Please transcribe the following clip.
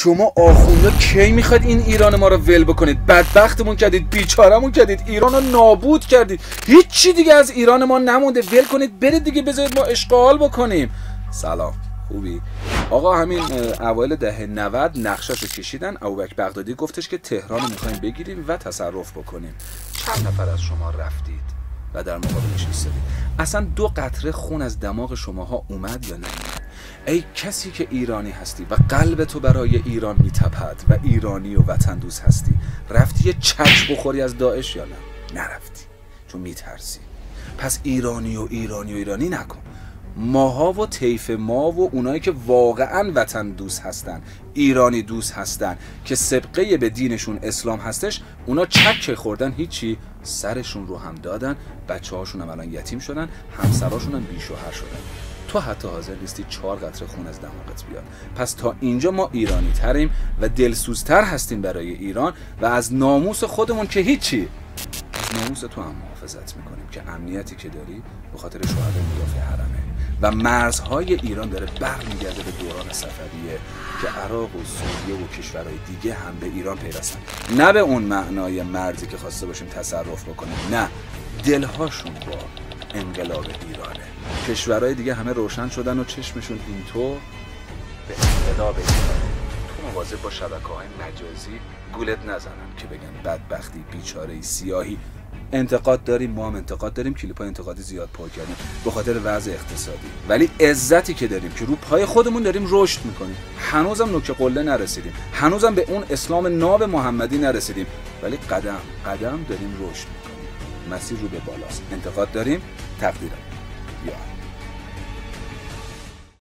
شما آخوندا کی میخواید این ایران ما رو ول بکنید؟ بدبختمون کردید، بیچارمون کردید، ایران رو نابود کردید، هیچی دیگه از ایران ما نمونده. ول کنید برید دیگه، بذارید ما اشغال بکنیم. سلام، خوبی؟ آقا همین اوایل دهه 90 نقشاشو کشیدن. ابوبکر بغدادی گفتش که تهران رو میخوایم بگیریم و تصرف بکنیم. چند نفر از شما رفتید و در مقابلش ایستادید؟ اصلا 2 قطره خون از دماغ شماها اومد یا نه؟ ای کسی که ایرانی هستی و قلب تو برای ایران میتپد و ایرانی و وطن دوست هستی، رفتی یه چچ بخوری از داعش یا نه؟ نرفتی، چون میترسی. پس ایرانی نکن. ماها و طیف ما و اونایی که واقعا وطن دوست هستن، ایرانی دوست هستن، که سبقه به دینشون اسلام هستش، اونا چک خوردن هیچی، سرشون رو هم دادن، بچه هاشون هم الان یتیم شدن، همسراشون هم بیشوهر شدن. تو حتی حاضر نیستی 4 قطره خون از دماغت بیاد. پس تا اینجا ما ایرانی تریم و دلسوزتر هستیم برای ایران و از ناموس خودمون که هیچی، از ناموس تو هم محافظت میکنیم که امنیتی که داری به خاطر شهدای مدافع حرمه و مرزهای ایران داره برمیگرده به دوران صفویه که عراق و سوریه و کشورهای دیگه هم به ایران پیوستن. نه به اون معنای مرزی که خواسته باشیم تصرف بکنیم، نه، دلهاشون با انقلاب ایرانه. کشورهای دیگه همه روشن شدن و چشمشون اینطور به انقلاب ایرانه. تو مواظب با شبکه‌های مجازی گولت نزنن که بگن بدبختی، بیچاره‌ای، سیاهی. انتقاد داریم، ما هم انتقاد داریم، کلیپ‌های انتقادی زیاد پر کردیم به خاطر وضع اقتصادی، ولی عزتی که داریم که رو پای خودمون داریم رشد میکنیم. هنوزم نوک قله نرسیدیم، هنوزم به اون اسلام ناب محمدی نرسیدیم، ولی قدم قدم داریم رشد میکنیم. مسیر رو به بالاست. انتقاد داریم، تقدیر. یا